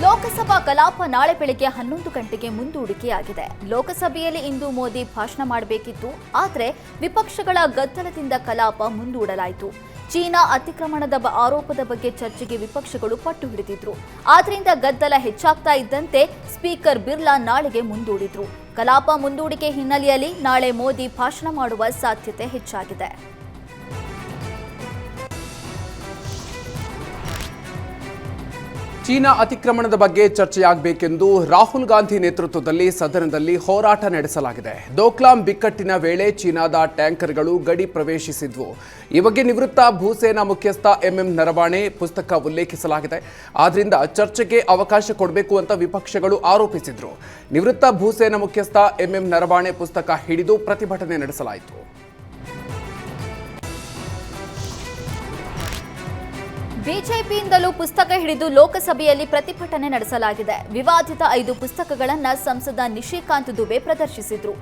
ಲೋಕಸಭಾ ಕಲಾಪ ನಾಳೆ ಬೆಳಗ್ಗೆ 11 ಗಂಟೆಗೆ ಮುಂದೂಡಿಕೆಯಾಗಿದೆ. ಲೋಕಸಭೆಯಲ್ಲಿ ಇಂದು ಮೋದಿ ಭಾಷಣ ಮಾಡಬೇಕಿತ್ತು, ಆದರೆ ವಿಪಕ್ಷಗಳ ಗದ್ದಲದಿಂದ ಕಲಾಪ ಮುಂದೂಡಲಾಯಿತು. ಚೀನಾ ಅತಿಕ್ರಮಣದ ಆರೋಪದ ಬಗ್ಗೆ ಚರ್ಚೆಗೆ ವಿಪಕ್ಷಗಳು ಪಟ್ಟು ಹಿಡಿದಿದ್ರು. ಆದ್ದರಿಂದ ಗದ್ದಲ ಹೆಚ್ಚಾಗ್ತಾ ಇದ್ದಂತೆ ಸ್ಪೀಕರ್ ಬಿರ್ಲಾ ನಾಳೆಗೆ ಮುಂದೂಡಿದ್ರು. ಕಲಾಪ ಮುಂದೂಡಿಕೆ ಹಿನ್ನೆಲೆಯಲ್ಲಿ ನಾಳೆ ಮೋದಿ ಭಾಷಣ ಮಾಡುವ ಸಾಧ್ಯತೆ ಹೆಚ್ಚಾಗಿದೆ. ಚೀನಾ ಅತಿಕ್ರಮಣದ ಬಗ್ಗೆ ಚರ್ಚೆಯಾಗಬೇಕೆಂದು ರಾಹುಲ್ ಗಾಂಧಿ ನೇತೃತ್ವದಲ್ಲಿ ಸದನದಲ್ಲಿ ಹೋರಾಟ ನಡೆಸಲಾಗಿದೆ. ಡೋಕ್ಲಾಂ ಬಿಕ್ಕಟ್ಟಿನ ವೇಳೆ ಚೀನಾದ ಟ್ಯಾಂಕರ್ಗಳು ಗಡಿ ಪ್ರವೇಶಿಸಿದ್ವು. ಈ ಬಗ್ಗೆ ನಿವೃತ್ತ ಭೂಸೇನಾ ಮುಖ್ಯಸ್ಥ ಎಂಎಂ ನರವಾಣೆ ಪುಸ್ತಕ ಉಲ್ಲೇಖಿಸಲಾಗಿದೆ. ಆದ್ರಿಂದ ಚರ್ಚೆಗೆ ಅವಕಾಶ ಕೊಡಬೇಕು ಅಂತ ವಿಪಕ್ಷಗಳು ಆರೋಪಿಸಿದ್ರು. ನಿವೃತ್ತ ಭೂಸೇನಾ ಮುಖ್ಯಸ್ಥ ಎಂಎಂ ನರವಾಣೆ ಪುಸ್ತಕ ಹಿಡಿದು ಪ್ರತಿಭಟನೆ ನಡೆಸಲಾಯಿತು. ಬಿಜೆಪಿಯಿಂದಲೂ ಪುಸ್ತಕ ಹಿಡಿದು ಲೋಕಸಭೆಯಲ್ಲಿ ಪ್ರತಿಭಟನೆ ನಡೆಸಲಾಗಿದೆ. ವಿವಾದಿತ 5 ಪುಸ್ತಕಗಳನ್ನು ಸಂಸದ ನಿಶಿಕಾಂತ್ ದುಬೆ ಪ್ರದರ್ಶಿಸಿದ್ರು.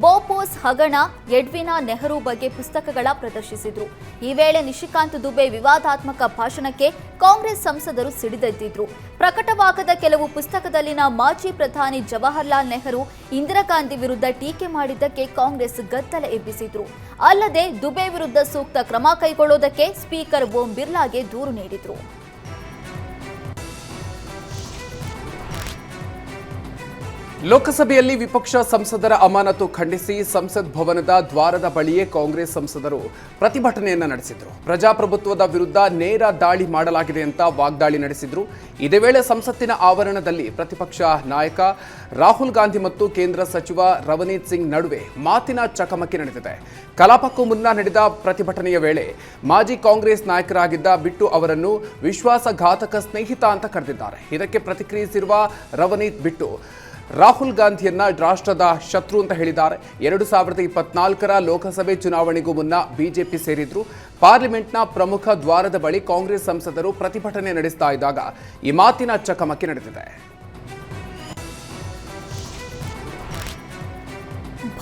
ಬೋಪೋಸ್ ಹಗರಣ, ಎಡ್ವಿನಾ ನೆಹರು ಬಗ್ಗೆ ಪುಸ್ತಕಗಳ ಪ್ರದರ್ಶಿಸಿದ್ರು. ಈ ವೇಳೆ ನಿಶಿಕಾಂತ್ ದುಬೆ ವಿವಾದಾತ್ಮಕ ಭಾಷಣಕ್ಕೆ ಕಾಂಗ್ರೆಸ್ ಸಂಸದರು ಸಿಡಿದೆದ್ದಿದ್ರು. ಪ್ರಕಟವಾಗದ ಕೆಲವು ಪುಸ್ತಕದಲ್ಲಿನ ಮಾಜಿ ಪ್ರಧಾನಿ ಜವಾಹರ್ಲಾಲ್ ನೆಹರು, ಇಂದಿರಾ ಗಾಂಧಿ ವಿರುದ್ಧ ಟೀಕೆ ಮಾಡಿದ್ದಕ್ಕೆ ಕಾಂಗ್ರೆಸ್ ಗದ್ದಲ ಎಬ್ಬಿಸಿದ್ರು. ಅಲ್ಲದೆ ದುಬೆ ವಿರುದ್ಧ ಸೂಕ್ತ ಕ್ರಮ ಕೈಗೊಳ್ಳುವುದಕ್ಕೆ ಸ್ಪೀಕರ್ ಓಂ ಬಿರ್ಲಾಗೆ ದೂರು ನೀಡಿದ್ರು. ಲೋಕಸಭೆಯಲ್ಲಿ ವಿಪಕ್ಷ ಸಂಸದರ ಅಮಾನತು ಖಂಡಿಸಿ ಸಂಸತ್ ಭವನದ ದ್ವಾರದ ಬಳಿಯೇ ಕಾಂಗ್ರೆಸ್ ಸಂಸದರು ಪ್ರತಿಭಟನೆಯನ್ನ ನಡೆಸಿದರು. ಪ್ರಜಾಪ್ರಭುತ್ವದ ವಿರುದ್ಧ ನೇರ ದಾಳಿ ಮಾಡಲಾಗಿದೆ ಅಂತ ವಾಗ್ದಾಳಿ ನಡೆಸಿದ್ರು. ಇದೇ ವೇಳೆ ಸಂಸತ್ತಿನ ಆವರಣದಲ್ಲಿ ಪ್ರತಿಪಕ್ಷ ನಾಯಕ ರಾಹುಲ್ ಗಾಂಧಿ ಮತ್ತು ಕೇಂದ್ರ ಸಚಿವ ರವನೀತ್ ಸಿಂಗ್ ನಡುವೆ ಮಾತಿನ ಚಕಮಕಿ ನಡೆದಿದೆ. ಕಲಾಪಕ್ಕೂ ಮುನ್ನ ನಡೆದ ಪ್ರತಿಭಟನೆಯ ವೇಳೆ ಮಾಜಿ ಕಾಂಗ್ರೆಸ್ ನಾಯಕರಾಗಿದ್ದ ಬಿಟ್ಟು ಅವರನ್ನು ವಿಶ್ವಾಸಘಾತಕ ಸ್ನೇಹಿತ ಅಂತ ಕರೆದಿದ್ದಾರೆ. ಇದಕ್ಕೆ ಪ್ರತಿಕ್ರಿಯಿಸಿರುವ ರವನೀತ್ ಬಿಟ್ಟು ರಾಹುಲ್ ಗಾಂಧಿಯನ್ನ ರಾಷ್ಟ್ರದ ಶತ್ರು ಅಂತ ಹೇಳಿದ್ದಾರೆ. 2024ರ ಲೋಕಸಭೆ ಚುನಾವಣೆಗೂ ಮುನ್ನ ಬಿಜೆಪಿ ಸೇರಿದ್ರು. ಪಾರ್ಲಿಮೆಂಟ್ನ ಪ್ರಮುಖ ದ್ವಾರದ ಬಳಿ ಕಾಂಗ್ರೆಸ್ ಸಂಸದರು ಪ್ರತಿಭಟನೆ ನಡೆಸ್ತಾ ಇದ್ದಾಗ ಈ ಮಾತಿನ ಚಕಮಕಿ ನಡೆದಿದೆ.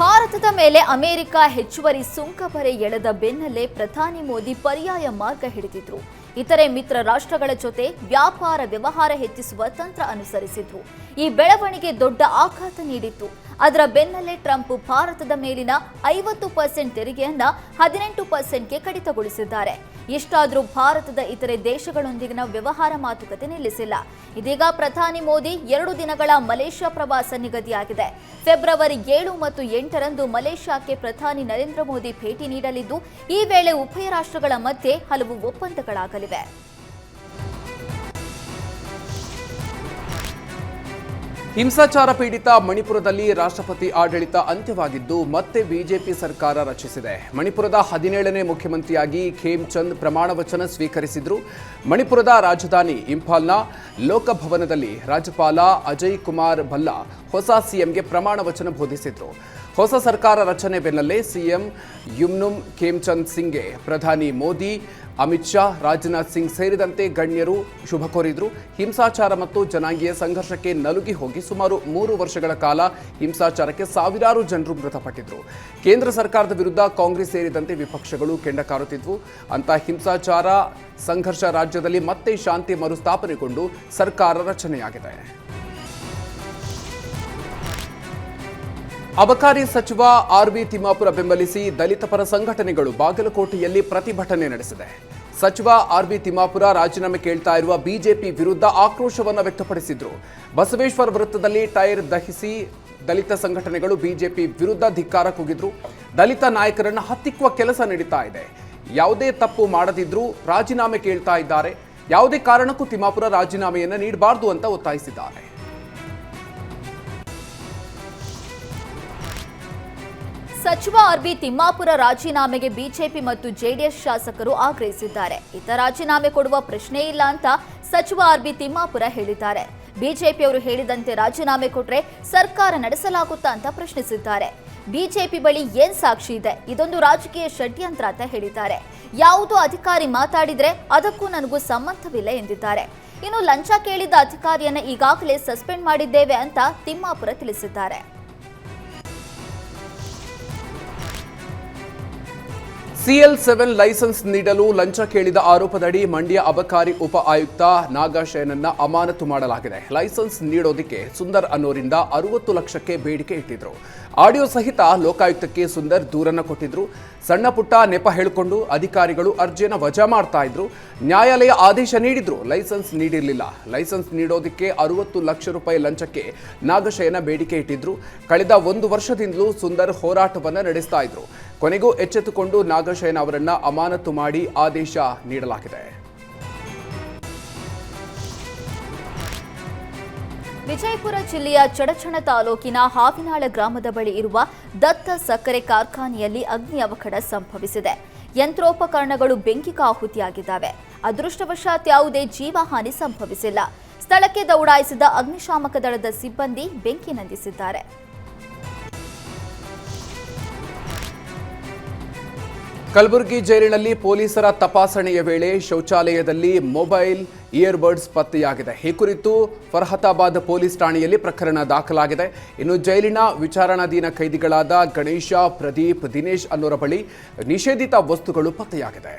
ಭಾರತದ ಮೇಲೆ ಅಮೆರಿಕ ಹೆಚ್ಚುವರಿ ಸುಂಕ ಬರೆ ಎಳೆದ ಬೆನ್ನಲ್ಲೇ ಪ್ರಧಾನಿ ಮೋದಿ ಪರ್ಯಾಯ ಮಾರ್ಗ ಹಿಡಿದಿದ್ರು. ಇತರೆ ಮಿತ್ರ ರಾಷ್ಟ್ರಗಳ ಜೊತೆ ವ್ಯಾಪಾರ ವ್ಯವಹಾರ ಹೆಚ್ಚಿಸುವ ತಂತ್ರ ಅನುಸರಿಸಿದ್ರು. ಈ ಬೆಳವಣಿಗೆ ದೊಡ್ಡ ಆಘಾತ ನೀಡಿತ್ತು. ಅದರ ಬೆನ್ನಲ್ಲೇ ಟ್ರಂಪ್ ಭಾರತದ ಮೇಲಿನ 50% ತೆರಿಗೆಯನ್ನ 18%ಗೆ ಕಡಿತಗೊಳಿಸಿದ್ದಾರೆ. ಇಷ್ಟಾದರೂ ಭಾರತದ ಇತರೆ ದೇಶಗಳೊಂದಿಗಿನ ವ್ಯವಹಾರ ಮಾತುಕತೆ ನಿಲ್ಲಿಸಿಲ್ಲ. ಇದೀಗ ಪ್ರಧಾನಿ ಮೋದಿ 2 ದಿನಗಳ ಮಲೇಷ್ಯಾ ಪ್ರವಾಸ ನಿಗದಿಯಾಗಿದೆ. ಫೆಬ್ರವರಿ 7 ಮತ್ತು 8ರಂದು ಮಲೇಷ್ಯಾಕ್ಕೆ ಪ್ರಧಾನಿ ನರೇಂದ್ರ ಮೋದಿ ಭೇಟಿ ನೀಡಲಿದ್ದು, ಈ ವೇಳೆ ಉಭಯ ರಾಷ್ಟ್ರಗಳ ಮಧ್ಯೆ ಹಲವು ಒಪ್ಪಂದಗಳಾಗಲಿವೆ. ಹಿಂಸಾಚಾರ ಪೀಡಿತ ಮಣಿಪುರದಲ್ಲಿ ರಾಷ್ಟ್ರಪತಿ ಆಡಳಿತ ಅಂತ್ಯವಾಗಿದ್ದು ಮತ್ತೆ ಬಿಜೆಪಿ ಸರ್ಕಾರ ರಚಿಸಿದೆ. ಮಣಿಪುರದ 17ನೇ ಮುಖ್ಯಮಂತ್ರಿಯಾಗಿ ಖೇಮ್ಚಂದ್ ಪ್ರಮಾಣ ವಚನ ಸ್ವೀಕರಿಸಿದ್ರು. ಮಣಿಪುರದ ರಾಜಧಾನಿ ಇಂಫಾಲ್ನ ಲೋಕಭವನದಲ್ಲಿ ರಾಜ್ಯಪಾಲ ಅಜಯ್ ಕುಮಾರ್ ಭಲ್ಲಾ ಹೊಸ ಸಿಎಂಗೆ ಪ್ರಮಾಣ ವಚನ ಬೋಧಿಸಿದ್ರು. ಹೊಸ ಸರ್ಕಾರ ರಚನೆ ಬೆನ್ನಲ್ಲೇ ಸಿಎಂ ಯುಮ್ನುಮ್ ಖೇಮ್ಚಂದ್ ಸಿಂಗ್ಗೆ ಪ್ರಧಾನಿ ಮೋದಿ, ಅಮಿತ್ ಶಾ, ರಾಜನಾಥ್ ಸಿಂಗ್ ಸೇರಿದಂತೆ ಗಣ್ಯರು ಶುಭ ಕೋರಿದ್ರು. ಹಿಂಸಾಚಾರ ಮತ್ತು ಜನಾಂಗೀಯ ಸಂಘರ್ಷಕ್ಕೆ ನಲುಗಿ ಹೋಗಿ ಸುಮಾರು 3 ವರ್ಷಗಳ ಕಾಲ ಹಿಂಸಾಚಾರಕ್ಕೆ ಸಾವಿರಾರು ಜನರು ಮೃತಪಟ್ಟಿದ್ರು. ಕೇಂದ್ರ ಸರ್ಕಾರದ ವಿರುದ್ಧ ಕಾಂಗ್ರೆಸ್ ಸೇರಿದಂತೆ ವಿಪಕ್ಷಗಳು ಕೆಂಡ ಕಾರುತ್ತಿದ್ವು. ಅಂತ ಹಿಂಸಾಚಾರ ಸಂಘರ್ಷ ರಾಜ್ಯದಲ್ಲಿ ಮತ್ತೆ ಶಾಂತಿ ಮರುಸ್ಥಾಪನೆಗೊಂಡು ಸರ್ಕಾರ ರಚನೆಯಾಗಿದೆ. ಅಬಕಾರಿ ಸಚಿವ ಆರ್.ಬಿ. ತಿಮ್ಮಾಪುರ ಬೆಂಬಲಿಸಿ ದಲಿತ ಪರ ಸಂಘಟನೆಗಳು ಬಾಗಲಕೋಟೆಯಲ್ಲಿ ಪ್ರತಿಭಟನೆ ನಡೆಸಿದೆ. ಸಚಿವ ಆರ್.ಬಿ. ತಿಮ್ಮಾಪುರ ರಾಜೀನಾಮೆ ಕೇಳ್ತಾ ಇರುವ ಬಿಜೆಪಿ ವಿರುದ್ಧ ಆಕ್ರೋಶವನ್ನು ವ್ಯಕ್ತಪಡಿಸಿದ್ರು. ಬಸವೇಶ್ವರ ವೃತ್ತದಲ್ಲಿ ಟೈರ್ ದಹಿಸಿ ದಲಿತ ಸಂಘಟನೆಗಳು ಬಿಜೆಪಿ ವಿರುದ್ಧ ಧಿಕ್ಕಾರ ಕೂಗಿದ್ರು. ದಲಿತ ನಾಯಕರನ್ನು ಹತ್ತಿಕ್ಕುವ ಕೆಲಸ ನಡೀತಾ ಇದೆ. ಯಾವುದೇ ತಪ್ಪು ಮಾಡದಿದ್ರೂ ರಾಜೀನಾಮೆ ಕೇಳ್ತಾ ಇದ್ದಾರೆ. ಯಾವುದೇ ಕಾರಣಕ್ಕೂ ತಿಮ್ಮಾಪುರ ರಾಜೀನಾಮೆಯನ್ನು ನೀಡಬಾರದು ಅಂತ ಒತ್ತಾಯಿಸಿದ್ದಾರೆ. ಸಚಿವ ಆರ್.ಬಿ. ತಿಮ್ಮಾಪುರ ರಾಜೀನಾಮೆಗೆ ಬಿಜೆಪಿ ಮತ್ತು ಜೆಡಿಎಸ್ ಶಾಸಕರು ಆಗ್ರಹಿಸಿದ್ದಾರೆ. ಈತ ರಾಜೀನಾಮೆ ಕೊಡುವ ಪ್ರಶ್ನೆ ಇಲ್ಲ ಅಂತ ಸಚಿವ ಆರ್.ಬಿ. ತಿಮ್ಮಾಪುರ ಹೇಳಿದ್ದಾರೆ. ಬಿಜೆಪಿಯವರು ಹೇಳಿದಂತೆ ರಾಜೀನಾಮೆ ಕೊಟ್ರೆ ಸರ್ಕಾರ ನಡೆಸಲಾಗುತ್ತಾ ಅಂತ ಪ್ರಶ್ನಿಸಿದ್ದಾರೆ. ಬಿಜೆಪಿ ಬಳಿ ಏನ್ ಸಾಕ್ಷಿ ಇದೆ? ಇದೊಂದು ರಾಜಕೀಯ ಷಡ್ಯಂತ್ರ ಅಂತ ಹೇಳಿದ್ದಾರೆ. ಯಾವುದೋ ಅಧಿಕಾರಿ ಮಾತಾಡಿದ್ರೆ ಅದಕ್ಕೂ ನನಗೂ ಸಂಬಂಧವಿಲ್ಲ ಎಂದಿದ್ದಾರೆ. ಇನ್ನು ಲಂಚ ಕೇಳಿದ್ದ ಅಧಿಕಾರಿಯನ್ನ ಈಗಾಗಲೇ ಸಸ್ಪೆಂಡ್ ಮಾಡಿದ್ದೇವೆ ಅಂತ ತಿಮ್ಮಾಪುರ ತಿಳಿಸಿದ್ದಾರೆ. CL7 ಲೈಸೆನ್ಸ್ ನೀಡಲು ಲಂಚ ಕೇಳಿದ ಆರೋಪದಡಿ ಮಂಡ್ಯ ಅಬಕಾರಿ ಉಪ ಆಯುಕ್ತ ನಾಗಶಯನನ್ನ ಅಮಾನತು ಮಾಡಲಾಗಿದೆ. ಲೈಸೆನ್ಸ್ ನೀಡೋದಕ್ಕೆ ಸುಂದರ್ ಅನ್ನೋರಿಂದ 60 ಲಕ್ಷಕ್ಕೆ ಬೇಡಿಕೆ ಇಟ್ಟಿದ್ರು. ಆಡಿಯೋ ಸಹಿತ ಲೋಕಾಯುಕ್ತಕ್ಕೆ ಸುಂದರ್ ದೂರನ್ನ ಕೊಟ್ಟಿದ್ರು. ಸಣ್ಣ ಪುಟ್ಟ ನೆಪ ಹೇಳಿಕೊಂಡು ಅಧಿಕಾರಿಗಳು ಅರ್ಜಿಯನ್ನು ವಜಾ ಮಾಡ್ತಾ ಇದ್ರು. ನ್ಯಾಯಾಲಯ ಆದೇಶ ನೀಡಿದ್ರು, ಲೈಸೆನ್ಸ್ ನೀಡಿರಲಿಲ್ಲ. ಲೈಸೆನ್ಸ್ ನೀಡೋದಕ್ಕೆ 60 ಲಕ್ಷ ರೂಪಾಯಿ ಲಂಚಕ್ಕೆ ನಾಗಶಯನ ಬೇಡಿಕೆ ಇಟ್ಟಿದ್ರು. ಕಳೆದ 1 ವರ್ಷದಿಂದಲೂ ಸುಂದರ್ ಹೋರಾಟವನ್ನು ನಡೆಸ್ತಾ ಇದ್ರು. ಕೊನೆಗೂ ಎಚ್ಚೆತ್ತುಕೊಂಡು ನಾಗಶಯನ ಅವರನ್ನ ಅಮಾನತು ಮಾಡಿ ಆದೇಶ ನೀಡಲಾಗಿದೆ. ವಿಜಯಪುರ ಜಿಲ್ಲೆಯ ಚಡಚಣ ತಾಲೂಕಿನ ಹಾವಿನಾಳ ಗ್ರಾಮದ ಬಳಿ ಇರುವ ದತ್ತ ಸಕ್ಕರೆ ಕಾರ್ಖಾನೆಯಲ್ಲಿ ಅಗ್ನಿ ಅವಘಡ ಸಂಭವಿಸಿದೆ. ಯಂತ್ರೋಪಕರಣಗಳು ಬೆಂಕಿಗೆ ಆಹುತಿಯಾಗಿದ್ದಾವೆ. ಅದೃಷ್ಟವಶಾತ್ ಯಾವುದೇ ಜೀವಹಾನಿ ಸಂಭವಿಸಿಲ್ಲ. ಸ್ಥಳಕ್ಕೆ ದೌಡಾಯಿಸಿದ ಅಗ್ನಿಶಾಮಕ ದಳದ ಸಿಬ್ಬಂದಿ ಬೆಂಕಿ ನಂದಿಸಿದ್ದಾರೆ. ಕಲಬುರಗಿ ಜೈಲಿನಲ್ಲಿ ಪೊಲೀಸರ ತಪಾಸಣೆಯ ವೇಳೆ ಶೌಚಾಲಯದಲ್ಲಿ ಮೊಬೈಲ್ ಇಯರ್ಬಡ್ಸ್ ಪತ್ತೆಯಾಗಿದೆ. ಈ ಕುರಿತು ಫರ್ಹತಾಬಾದ್ ಪೊಲೀಸ್ ಠಾಣೆಯಲ್ಲಿ ಪ್ರಕರಣ ದಾಖಲಾಗಿದೆ. ಇನ್ನು ಜೈಲಿನ ವಿಚಾರಣಾಧೀನ ಕೈದಿಗಳಾದ ಗಣೇಶ, ಪ್ರದೀಪ್, ದಿನೇಶ್ ಅನ್ನೋರ ಬಳಿ ನಿಷೇಧಿತ ವಸ್ತುಗಳು ಪತ್ತೆಯಾಗಿದೆ.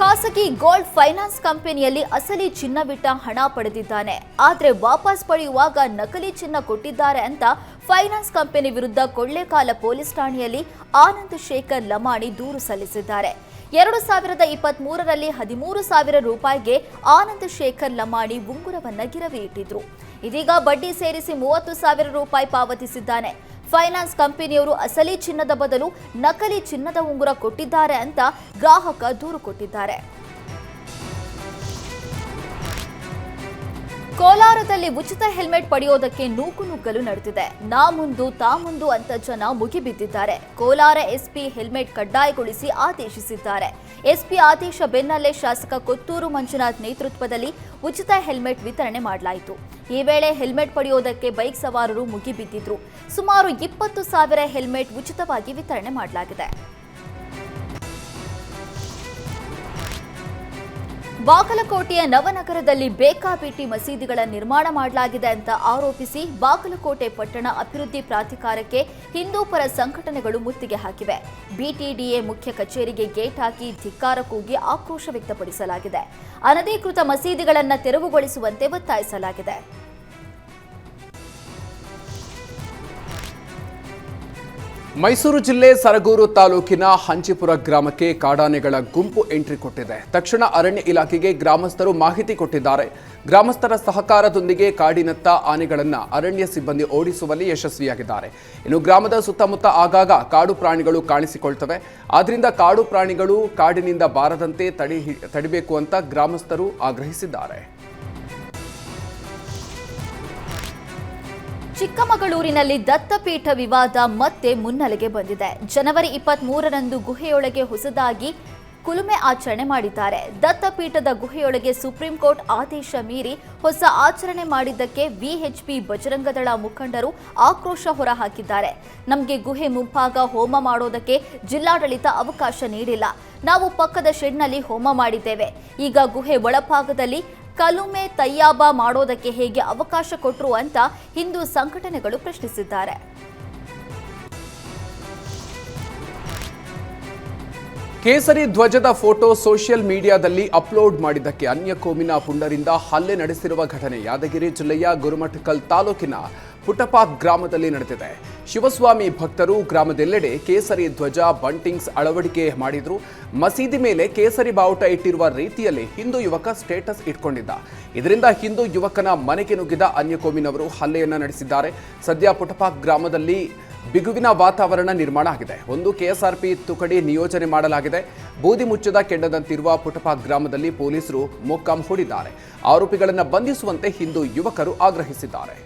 ಖಾಸಗಿ ಗೋಲ್ಡ್ ಫೈನಾನ್ಸ್ ಕಂಪನಿಯಲ್ಲಿ ಅಸಲಿ ಚಿನ್ನವಿಟ್ಟ ಹಣ ಪಡೆದಿದ್ದಾನೆ, ಆದರೆ ವಾಪಸ್ ಪಡೆಯುವಾಗ ನಕಲಿ ಚಿನ್ನ ಕೊಟ್ಟಿದ್ದಾರೆ ಅಂತ ಫೈನಾನ್ಸ್ ಕಂಪನಿ ವಿರುದ್ಧ ಕೊಳ್ಳೇಕಾಲ ಪೊಲೀಸ್ ಠಾಣೆಯಲ್ಲಿ ಆನಂದ್ ಶೇಖರ್ ಲಮಾಣಿ ದೂರು ಸಲ್ಲಿಸಿದ್ದಾರೆ. 2023ರಲ್ಲಿ 13,000 ರೂಪಾಯಿಗೆ ಆನಂದ್ ಶೇಖರ್ ಲಮಾಣಿ ಉಂಗುರವನ್ನ ಗಿರವಿ ಇಟ್ಟಿದ್ರು. ಇದೀಗ ಬಡ್ಡಿ ಸೇರಿಸಿ 30,000 ರೂಪಾಯಿ ಪಾವತಿಸಿದ್ದಾನೆ. ಫೈನಾನ್ಸ್ ಕಂಪನಿಯವರು ಅಸಲಿ ಚಿನ್ನದ ಬದಲು ನಕಲಿ ಚಿನ್ನದ ಉಂಗುರ ಕೊಟ್ಟಿದ್ದಾರೆ ಅಂತ ಗ್ರಾಹಕ ದೂರು ಕೊಟ್ಟಿದ್ದಾರೆ. ಕೋಲಾರದಲ್ಲಿ ಉಚಿತ ಹೆಲ್ಮೆಟ್ ಪಡೆಯೋದಕ್ಕೆ ನೂಕುನುಗ್ಗಲು ನಡೆದಿದೆ. ನಾ ಮುಂದು ತಾ ಮುಂದು ಅಂತ ಜನ ಮುಗಿಬಿದ್ದಿದ್ದಾರೆ. ಕೋಲಾರ ಎಸ್ಪಿ ಹೆಲ್ಮೆಟ್ ಕಡ್ಡಾಯಗೊಳಿಸಿ ಆದೇಶಿಸಿದ್ದಾರೆ. ಎಸ್ಪಿ ಆದೇಶ ಬೆನ್ನಲ್ಲೇ ಶಾಸಕ ಕೊತ್ತೂರು ಮಂಜುನಾಥ್ ನೇತೃತ್ವದಲ್ಲಿ ಉಚಿತ ಹೆಲ್ಮೆಟ್ ವಿತರಣೆ ಮಾಡಲಾಯಿತು. ಈ ವೇಳೆ ಹೆಲ್ಮೆಟ್ ಪಡೆಯೋದಕ್ಕೆ ಬೈಕ್ ಸವಾರರು ಮುಗಿಬಿದ್ದಿದ್ರು. ಸುಮಾರು 20,000 ಹೆಲ್ಮೆಟ್ ಉಚಿತವಾಗಿ ವಿತರಣೆ ಮಾಡಲಾಗಿದೆ. ಬಾಗಲಕೋಟೆಯ ನವನಗರದಲ್ಲಿ ಬೇಕಾಬಿಟ್ಟಿ ಮಸೀದಿಗಳ ನಿರ್ಮಾಣ ಮಾಡಲಾಗಿದೆ ಅಂತ ಆರೋಪಿಸಿ ಬಾಗಲಕೋಟೆ ಪಟ್ಟಣ ಅಭಿವೃದ್ಧಿ ಪ್ರಾಧಿಕಾರಕ್ಕೆ ಹಿಂದೂ ಪರ ಸಂಘಟನೆಗಳು ಮುತ್ತಿಗೆ ಹಾಕಿವೆ. ಬಿಟಿಡಿಎ ಮುಖ್ಯ ಕಚೇರಿಗೆ ಗೇಟ್ ಹಾಕಿ ಧಿಕ್ಕಾರ ಕೂಗಿ ಆಕ್ರೋಶ ವ್ಯಕ್ತಪಡಿಸಲಾಗಿದೆ. ಅನಧಿಕೃತ ಮಸೀದಿಗಳನ್ನು ತೆರವುಗೊಳಿಸುವಂತೆ ಒತ್ತಾಯಿಸಲಾಗಿದೆ. ಮೈಸೂರು ಜಿಲ್ಲೆ ಸರಗೂರು ತಾಲೂಕಿನ ಹಂಚಿಪುರ ಗ್ರಾಮಕ್ಕೆ ಕಾಡಾನೆಗಳ ಗುಂಪು ಎಂಟ್ರಿ ಕೊಟ್ಟಿದೆ. ತಕ್ಷಣ ಅರಣ್ಯ ಇಲಾಖೆಗೆ ಗ್ರಾಮಸ್ಥರು ಮಾಹಿತಿ ಕೊಟ್ಟಿದ್ದಾರೆ. ಗ್ರಾಮಸ್ಥರ ಸಹಕಾರದೊಂದಿಗೆ ಕಾಡಿನತ್ತ ಆನೆಗಳನ್ನು ಅರಣ್ಯ ಸಿಬ್ಬಂದಿ ಓಡಿಸುವಲ್ಲಿ ಯಶಸ್ವಿಯಾಗಿದ್ದಾರೆ. ಇನ್ನು ಗ್ರಾಮದ ಸುತ್ತಮುತ್ತ ಆಗಾಗ ಕಾಡು ಪ್ರಾಣಿಗಳು ಕಾಣಿಸಿಕೊಳ್ತವೆ. ಆದ್ದರಿಂದ ಕಾಡು ಪ್ರಾಣಿಗಳು ಕಾಡಿನಿಂದ ಬಾರದಂತೆ ತಡಿಬೇಕು ಅಂತ ಗ್ರಾಮಸ್ಥರು ಆಗ್ರಹಿಸಿದ್ದಾರೆ. ಚಿಕ್ಕಮಗಳೂರಿನಲ್ಲಿ ದತ್ತಪೀಠ ವಿವಾದ ಮತ್ತೆ ಮುನ್ನೆಲೆಗೆ ಬಂದಿದೆ. ಜನವರಿ 23ರಂದು ಗುಹೆಯೊಳಗೆ ಹೊಸದಾಗಿ ಕುಲುಮೆ ಆಚರಣೆ ಮಾಡಿದ್ದಾರೆ. ದತ್ತಪೀಠದ ಗುಹೆಯೊಳಗೆ ಸುಪ್ರೀಂ ಕೋರ್ಟ್ ಆದೇಶ ಮೀರಿ ಹೊಸ ಆಚರಣೆ ಮಾಡಿದ್ದಕ್ಕೆ ವಿಎಚ್ಪಿ ಬಜರಂಗದಳ ಮುಖಂಡರು ಆಕ್ರೋಶ ಹೊರಹಾಕಿದ್ದಾರೆ. ನಮಗೆ ಗುಹೆ ಮುಂಭಾಗ ಹೋಮ ಮಾಡೋದಕ್ಕೆ ಜಿಲ್ಲಾಡಳಿತ ಅವಕಾಶ ನೀಡಿಲ್ಲ. ನಾವು ಪಕ್ಕದ ಶೆಡ್ನಲ್ಲಿ ಹೋಮ ಮಾಡಿದ್ದೇವೆ. ಈಗ ಗುಹೆ ಒಳಭಾಗದಲ್ಲಿ ಕಲುಮೆ ತಯ್ಯಾಬ ಮಾಡೋದಕ್ಕೆ ಹೇಗೆ ಅವಕಾಶ ಕೊಟ್ಟರು ಅಂತ ಹಿಂದೂ ಸಂಘಟನೆಗಳು ಪ್ರಶ್ನಿಸಿದ್ದಾರೆ. ಕೇಸರಿ ಧ್ವಜದ ಫೋಟೋ ಸೋಷಿಯಲ್ ಮೀಡಿಯಾದಲ್ಲಿ ಅಪ್ಲೋಡ್ ಮಾಡಿದ್ದಕ್ಕೆ ಅನ್ಯ ಕೋಮಿನ ಪುಂಡರಿಂದ ಹಲ್ಲೆ ನಡೆಸಿರುವ ಘಟನೆ ಯಾದಗಿರಿ ಜಿಲ್ಲೆಯ ಗುರುಮಠಕಲ್ ತಾಲೂಕಿನ ಪುಟಪಾತ್ ಗ್ರಾಮದಲ್ಲಿ ನಡೆದಿದೆ. ಶಿವಸ್ವಾಮಿ ಭಕ್ತರು ಗ್ರಾಮದೆಲ್ಲೆಡೆ ಕೇಸರಿ ಧ್ವಜ ಬಂಟಿಂಗ್ಸ್ ಅಳವಡಿಕೆ ಮಾಡಿದ್ರು. ಮಸೀದಿ ಮೇಲೆ ಕೇಸರಿ ಬಾವುಟ ಇಟ್ಟಿರುವ ರೀತಿಯಲ್ಲಿ ಹಿಂದೂ ಯುವಕ ಸ್ಟೇಟಸ್ ಇಟ್ಕೊಂಡಿದ್ದ. ಇದರಿಂದ ಹಿಂದೂ ಯುವಕನ ಮನೆಗೆ ನುಗ್ಗಿದ ಅನ್ಯಕೋಮಿನವರು ಹಲ್ಲೆಯನ್ನ ನಡೆಸಿದ್ದಾರೆ. ಸದ್ಯ ಪುಟಪಾತ್ ಗ್ರಾಮದಲ್ಲಿ ಬಿಗುವಿನ ವಾತಾವರಣ ನಿರ್ಮಾಣ ಆಗಿದೆ. ಒಂದು ಕೆಎಸ್ಆರ್ಪಿ ತುಕಡಿ ನಿಯೋಜನೆ ಮಾಡಲಾಗಿದೆ. ಬೂದಿ ಮುಚ್ಚದ ಕೆಂಡದಂತಿರುವ ಪುಟಪಾತ್ ಗ್ರಾಮದಲ್ಲಿ ಪೊಲೀಸರು ಮೊಕ್ಕಾಂ ಹೂಡಿದ್ದಾರೆ. ಆರೋಪಿಗಳನ್ನು ಬಂಧಿಸುವಂತೆ ಹಿಂದೂ ಯುವಕರು ಆಗ್ರಹಿಸಿದ್ದಾರೆ.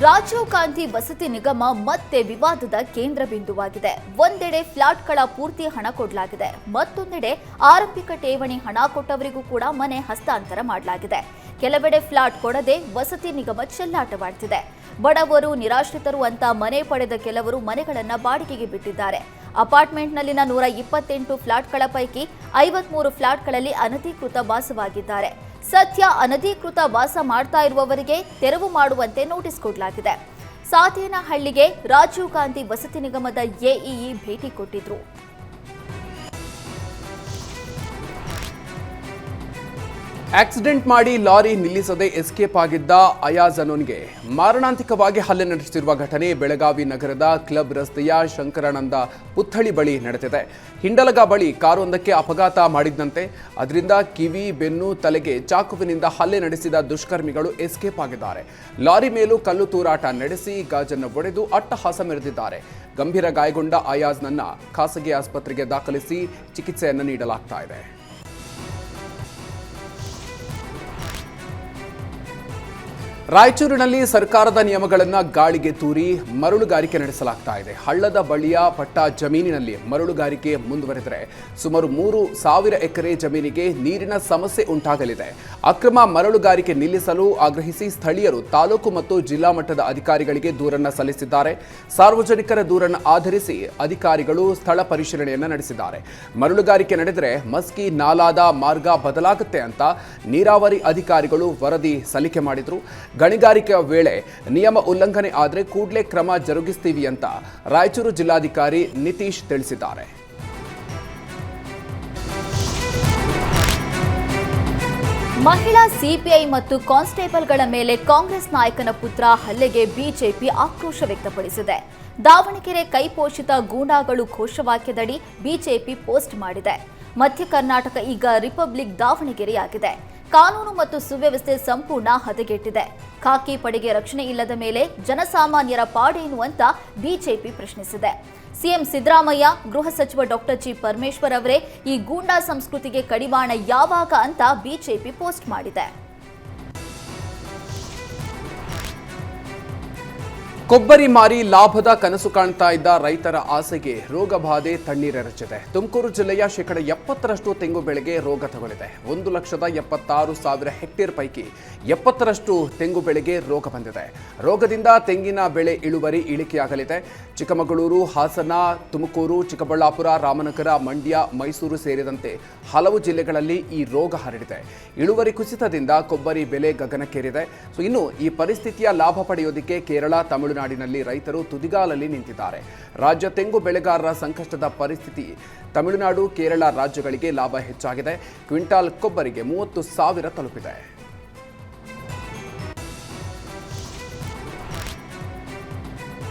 ರಾಜೀವ್ ಗಾಂಧಿ ವಸತಿ ನಿಗಮ ಮತ್ತೆ ವಿವಾದದ ಕೇಂದ್ರ ಬಿಂದುವಾಗಿದೆ. ಒಂದೆಡೆ ಫ್ಲಾಟ್ಗಳ ಪೂರ್ತಿ ಹಣ ಕೊಡಲಾಗಿದೆ, ಮತ್ತೊಂದೆಡೆ ಆರಂಭಿಕ ಠೇವಣಿ ಹಣ ಕೊಟ್ಟವರಿಗೂ ಕೂಡ ಮನೆ ಹಸ್ತಾಂತರ ಮಾಡಲಾಗಿದೆ. ಕೆಲವೆಡೆ ಫ್ಲಾಟ್ ಕೊಡದೆ ವಸತಿ ನಿಗಮ ಚೆಲ್ಲಾಟವಾಡ್ತಿದೆ. ಬಡವರು, ನಿರಾಶ್ರಿತರು ಅಂತ ಮನೆ ಪಡೆದ ಕೆಲವರು ಮನೆಗಳನ್ನು ಬಾಡಿಗೆಗೆ ಬಿಟ್ಟಿದ್ದಾರೆ. ಅಪಾರ್ಟ್ಮೆಂಟ್ನಲ್ಲಿನ 128 ಫ್ಲಾಟ್ಗಳ ಪೈಕಿ 53 ಫ್ಲಾಟ್ಗಳಲ್ಲಿ ಅನಧಿಕೃತ ವಾಸವಾಗಿದ್ದಾರೆ. ಸದ್ಯ ಅನಧಿಕೃತ ವಾಸ ಮಾಡ್ತಾ ಇರುವವರಿಗೆ ತೆರವು ಮಾಡುವಂತೆ ನೋಟಿಸ್ ಕೊಡಲಾಗಿದೆ. ಸಾತೇನಹಳ್ಳಿಗೆ ರಾಜೀವ್ ಗಾಂಧಿ ವಸತಿ ನಿಗಮದ ಎಇಇ ಭೇಟಿ ಕೊಟ್ಟಿದ್ರು. ಆಕ್ಸಿಡೆಂಟ್ ಮಾಡಿ ಲಾರಿ ನಿಲ್ಲಿಸದೆ ಎಸ್ಕೇಪ್ ಆಗಿದ್ದ ಅಯಾಜ್ ಅನ್ನೋನ್ಗೆ ಮಾರಣಾಂತಿಕವಾಗಿ ಹಲ್ಲೆ ನಡೆಸಿರುವ ಘಟನೆ ಬೆಳಗಾವಿ ನಗರದ ಕ್ಲಬ್ ರಸ್ತೆಯ ಶಂಕರಾನಂದ ಪುತ್ಥಳಿ ಬಳಿ ನಡೆದಿದೆ. ಹಿಂಡಲಗ ಬಳಿ ಕಾರೊಂದಕ್ಕೆ ಅಪಘಾತ ಮಾಡಿದ್ದಂತೆ ಅದರಿಂದ ಕಿವಿ, ಬೆನ್ನು, ತಲೆಗೆ ಚಾಕುವಿನಿಂದ ಹಲ್ಲೆ ನಡೆಸಿದ ದುಷ್ಕರ್ಮಿಗಳು ಎಸ್ಕೇಪ್ ಆಗಿದ್ದಾರೆ. ಲಾರಿ ಮೇಲೂ ಕಲ್ಲು ತೂರಾಟ ನಡೆಸಿ ಗಾಜನ್ನು ಒಡೆದು ಅಟ್ಟಹಾಸ ಮೆರೆದಿದ್ದಾರೆ. ಗಂಭೀರ ಗಾಯಗೊಂಡ ಅಯಾಜ್ನನ್ನ ಖಾಸಗಿ ಆಸ್ಪತ್ರೆಗೆ ದಾಖಲಿಸಿ ಚಿಕಿತ್ಸೆಯನ್ನು ನೀಡಲಾಗ್ತಾ ಇದೆ. ರಾಯಚೂರಿನಲ್ಲಿ ಸರ್ಕಾರದ ನಿಯಮಗಳನ್ನು ಗಾಳಿಗೆ ತೂರಿ ಮರಳುಗಾರಿಕೆ ನಡೆಸಲಾಗ್ತಾ ಇದೆ. ಹಳ್ಳದ ಬಳಿಯ ಪಟ್ಟ ಜಮೀನಿನಲ್ಲಿ ಮರಳುಗಾರಿಕೆ ಮುಂದುವರೆದರೆ ಸುಮಾರು 3,000 ಎಕರೆ ಜಮೀನಿಗೆ ನೀರಿನ ಸಮಸ್ಯೆ ಉಂಟಾಗಲಿದೆ. ಅಕ್ರಮ ಮರಳುಗಾರಿಕೆ ನಿಲ್ಲಿಸಲು ಆಗ್ರಹಿಸಿ ಸ್ಥಳೀಯರು ತಾಲೂಕು ಮತ್ತು ಜಿಲ್ಲಾ ಮಟ್ಟದ ಅಧಿಕಾರಿಗಳಿಗೆ ದೂರನ್ನು ಸಲ್ಲಿಸಿದ್ದಾರೆ. ಸಾರ್ವಜನಿಕರ ದೂರನ್ನು ಆಧರಿಸಿ ಅಧಿಕಾರಿಗಳು ಸ್ಥಳ ಪರಿಶೀಲನೆಯನ್ನು ನಡೆಸಿದ್ದಾರೆ. ಮರಳುಗಾರಿಕೆ ನಡೆದರೆ ಮಸ್ಕಿ ನಾಲಾದ ಮಾರ್ಗ ಬದಲಾಗುತ್ತೆ ಅಂತ ನೀರಾವರಿ ಅಧಿಕಾರಿಗಳು ವರದಿ ಸಲ್ಲಿಕೆ ಮಾಡಿದರು. ಗಣಿಗಾರಿಕೆ ವೇಳೆ ನಿಯಮ ಉಲ್ಲಂಘನೆ ಆದರೆ ಕೂಡಲೇ ಕ್ರಮ ಜರುಗಿಸ್ತೀವಿ ಅಂತ ರಾಯಚೂರು ಜಿಲ್ಲಾಧಿಕಾರಿ ನಿತೀಶ್ ತಿಳಿಸಿದ್ದಾರೆ. ಮಹಿಳಾ ಸಿಪಿಐ ಮತ್ತು ಕಾನ್ಸ್ಟೇಬಲ್ಗಳ ಮೇಲೆ ಕಾಂಗ್ರೆಸ್ ನಾಯಕನ ಪುತ್ರ ಹಲ್ಲೆಗೆ ಬಿಜೆಪಿ ಆಕ್ರೋಶ ವ್ಯಕ್ತಪಡಿಸಿದೆ. ದಾವಣಗೆರೆ ಕೈಪೋಷಿತ ಗೂಂಡಾಗಳು ಘೋಷವಾಕ್ಯದಡಿ ಬಿಜೆಪಿ ಪೋಸ್ಟ್ ಮಾಡಿದೆ. ಮಧ್ಯ ಕರ್ನಾಟಕ ಈಗ ರಿಪಬ್ಲಿಕ್ ದಾವಣಗೆರೆಯಾಗಿದೆ. ಕಾನೂನು ಮತ್ತು ಸುವ್ಯವಸ್ಥೆ ಸಂಪೂರ್ಣ ಹದಗೆಟ್ಟಿದೆ. ಖಾಕಿ ಪಡೆಗೆ ರಕ್ಷಣೆ ಇಲ್ಲದ ಮೇಲೆ ಜನಸಾಮಾನ್ಯರ ಪಾಡೇನು ಅಂತ ಬಿಜೆಪಿ ಪ್ರಶ್ನಿಸಿದೆ. ಸಿಎಂ ಸಿದ್ದರಾಮಯ್ಯ, ಗೃಹ ಸಚಿವ ಡಾಕ್ಟರ್ ಜಿ ಪರಮೇಶ್ವರ್ ಅವರೇ ಈ ಗೂಂಡಾ ಸಂಸ್ಕೃತಿಗೆ ಕಡಿವಾಣ ಯಾವಾಗ ಅಂತ ಬಿಜೆಪಿ ಪೋಸ್ಟ್ ಮಾಡಿದೆ. ಕೊಬ್ಬರಿ ಮಾರಿ ಲಾಭದ ಕನಸು ಕಾಣ್ತಾ ಇದ್ದ ರೈತರ ಆಸೆಗೆ ರೋಗ ಬಾಧೆ ತಣ್ಣೀರೆರಚಿದೆ. ತುಮಕೂರು ಜಿಲ್ಲೆಯ 70% ತೆಂಗು ಬೆಳೆಗೆ ರೋಗ ತಗುಲಿದೆ. 1,76,000 ಹೆಕ್ಟೇರ್ ಪೈಕಿ 70% ತೆಂಗು ಬೆಳೆಗೆ ರೋಗ ಬಂದಿದೆ. ರೋಗದಿಂದ ತೆಂಗಿನ ಬೆಳೆ ಇಳುವರಿ ಇಳಿಕೆಯಾಗಲಿದೆ. ಚಿಕ್ಕಮಗಳೂರು, ಹಾಸನ, ತುಮಕೂರು, ಚಿಕ್ಕಬಳ್ಳಾಪುರ, ರಾಮನಗರ, ಮಂಡ್ಯ, ಮೈಸೂರು ಸೇರಿದಂತೆ ಹಲವು ಜಿಲ್ಲೆಗಳಲ್ಲಿ ಈ ರೋಗ ಹರಡಿದೆ. ಇಳುವರಿ ಕುಸಿತದಿಂದ ಕೊಬ್ಬರಿ ಬೆಲೆ ಗಗನಕ್ಕೇರಿದೆ. ಇನ್ನು ಈ ಪರಿಸ್ಥಿತಿಯ ಲಾಭ ಪಡೆಯೋದಕ್ಕೆ ಕೇರಳ, ತಮಿಳುನಾಡಿನಲ್ಲಿ ರೈತರು ತುದಿಗಾಲಲ್ಲಿ ನಿಂತಿದ್ದಾರೆ. ರಾಜ್ಯ ತೆಂಗು ಬೆಳೆಗಾರರ ಸಂಕಷ್ಟದ ಪರಿಸ್ಥಿತಿ ತಮಿಳುನಾಡು, ಕೇರಳ ರಾಜ್ಯಗಳಿಗೆ ಲಾಭ ಹೆಚ್ಚಾಗಿದೆ. ಕ್ವಿಂಟಾಲ್ ಕೊಬ್ಬರಿಗೆ 30,000 ತಲುಪಿದೆ.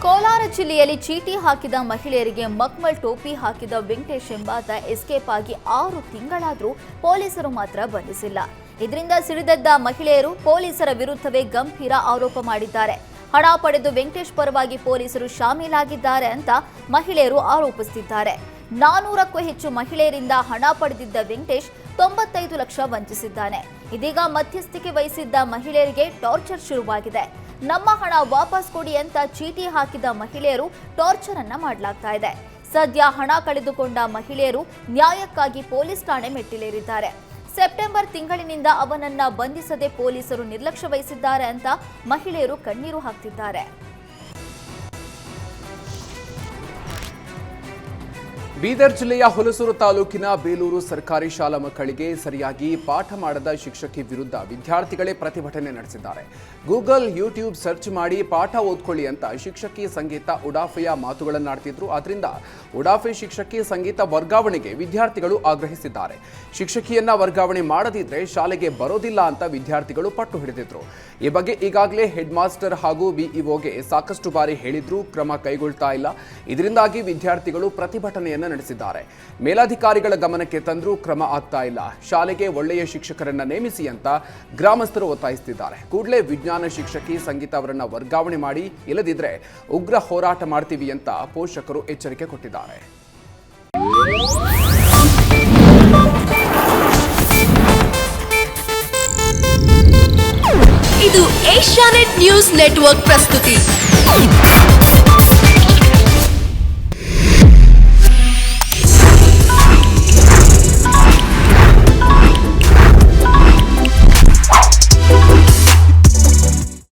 ಕೋಲಾರ ಜಿಲ್ಲೆಯಲ್ಲಿ ಚೀಟಿ ಹಾಕಿದ ಮಹಿಳೆಯರಿಗೆ ಮಕ್ಮಲ್ ಟೋಪಿ ಹಾಕಿದ ವೆಂಕಟೇಶ್ ಎಂಬಾತ ಎಸ್ಕೇಪ್ ಆಗಿ 6 ತಿಂಗಳಾದರೂ ಪೊಲೀಸರು ಮಾತ್ರ ಬಂಧಿಸಿಲ್ಲ. ಇದರಿಂದ ಸಿಡಿದೆದ್ದ ಮಹಿಳೆಯರು ಪೊಲೀಸರ ವಿರುದ್ಧವೇ ಗಂಭೀರ ಆರೋಪ ಮಾಡಿದ್ದಾರೆ. ಹಣ ಪಡೆದು ವೆಂಕಟೇಶ್ ಪರವಾಗಿ ಪೊಲೀಸರು ಶಾಮೀಲಾಗಿದ್ದಾರೆ ಅಂತ ಮಹಿಳೆಯರು ಆರೋಪಿಸುತ್ತಿದ್ದಾರೆ. 400ಕ್ಕೂ ಹೆಚ್ಚು ಮಹಿಳೆಯರಿಂದ ಹಣ ಪಡೆದಿದ್ದ ವೆಂಕಟೇಶ್ 95 ಲಕ್ಷ ವಂಚಿಸಿದ್ದಾನೆ. ಇದೀಗ ಮಧ್ಯಸ್ಥಿಕೆ ವಹಿಸಿದ್ದ ಮಹಿಳೆಯರಿಗೆ ಟಾರ್ಚರ್ ಶುರುವಾಗಿದೆ. ನಮ್ಮ ಹಣ ವಾಪಸ್ ಕೊಡಿ ಅಂತ ಚೀಟಿ ಹಾಕಿದ ಮಹಿಳೆಯರು ಟಾರ್ಚರ್ ಅನ್ನ ಮಾಡಲಾಗ್ತಾ ಇದೆ. ಸದ್ಯ ಹಣ ಕಳೆದುಕೊಂಡ ಮಹಿಳೆಯರು ನ್ಯಾಯಕ್ಕಾಗಿ ಪೊಲೀಸ್ ಠಾಣೆ ಮೆಟ್ಟಿಲೇರಿದ್ದಾರೆ. ಸೆಪ್ಟೆಂಬರ್ ತಿಂಗಳಿನಿಂದ ಅವನನ್ನ ಬಂಧಿಸದೆ ಪೊಲೀಸರು ನಿರ್ಲಕ್ಷ್ಯ ವಹಿಸಿದ್ದಾರೆ ಅಂತ ಮಹಿಳೆಯರು ಕಣ್ಣೀರು ಹಾಕ್ತಿದ್ದಾರೆ. ಬೀದರ್ ಜಿಲ್ಲೆಯ ಹುಲಸೂರು ತಾಲೂಕಿನ ಬೇಲೂರು ಸರ್ಕಾರಿ ಶಾಲಾ ಮಕ್ಕಳಿಗೆ ಸರಿಯಾಗಿ ಪಾಠ ಮಾಡದ ಶಿಕ್ಷಕಿ ವಿರುದ್ಧ ವಿದ್ಯಾರ್ಥಿಗಳೇ ಪ್ರತಿಭಟನೆ ನಡೆಸಿದ್ದಾರೆ. ಗೂಗಲ್, ಯೂಟ್ಯೂಬ್ ಸರ್ಚ್ ಮಾಡಿ ಪಾಠ ಓದ್ಕೊಳ್ಳಿ ಅಂತ ಶಿಕ್ಷಕಿ ಸಂಗೀತ ಉಡಾಫೆಯ ಮಾತುಗಳನ್ನಾಡ್ತಿದ್ರು. ಆದ್ರಿಂದ ಉಡಾಫೆ ಶಿಕ್ಷಕಿ ಸಂಗೀತ ವರ್ಗಾವಣೆಗೆ ವಿದ್ಯಾರ್ಥಿಗಳು ಆಗ್ರಹಿಸಿದ್ದಾರೆ. ಶಿಕ್ಷಕಿಯನ್ನ ವರ್ಗಾವಣೆ ಮಾಡದಿದ್ರೆ ಶಾಲೆಗೆ ಬರೋದಿಲ್ಲ ಅಂತ ವಿದ್ಯಾರ್ಥಿಗಳು ಪಟ್ಟು ಹಿಡಿದಿದ್ರು. ಈ ಬಗ್ಗೆ ಈಗಾಗಲೇ ಹೆಡ್ ಮಾಸ್ಟರ್ ಹಾಗೂ ಬಿಇಒಗೆ ಸಾಕಷ್ಟು ಬಾರಿ ಹೇಳಿದ್ರೂ ಕ್ರಮ ಕೈಗೊಳ್ತಾ ಇಲ್ಲ. ಇದರಿಂದಾಗಿ ವಿದ್ಯಾರ್ಥಿಗಳು ಪ್ರತಿಭಟನೆಯನ್ನ ನಡೆಸಿದ್ದಾರೆ. ಮೇಲಾಧಿಕಾರಿಗಳ ಗಮನಕ್ಕೆ ತಂದರೂ ಕ್ರಮ ಆಗ್ತಾ ಇಲ್ಲ. ಶಾಲೆಗೆ ಒಳ್ಳೆಯ ಶಿಕ್ಷಕರನ್ನ ನೇಮಿಸಿ ಅಂತ ಗ್ರಾಮಸ್ಥರು ಒತ್ತಾಯಿಸುತ್ತಿದ್ದಾರೆ. ಕೂಡಲೇ ವಿಜ್ಞಾನ ಶಿಕ್ಷಕಿ ಸಂಗೀತ ಅವರನ್ನ ವರ್ಗಾವಣೆ ಮಾಡಿ, ಇಲ್ಲದಿದ್ರೆ ಉಗ್ರ ಹೋರಾಟ ಮಾಡ್ತೀವಿ ಅಂತ ಪೋಷಕರು ಎಚ್ಚರಿಕೆ ಕೊಟ್ಟಿದ್ದಾರೆ. ಇದು ಏಷ್ಯಾನೆಟ್ ನ್ಯೂಸ್ ನೆಟ್ವರ್ಕ್ ಪ್ರಸ್ತುತಿ.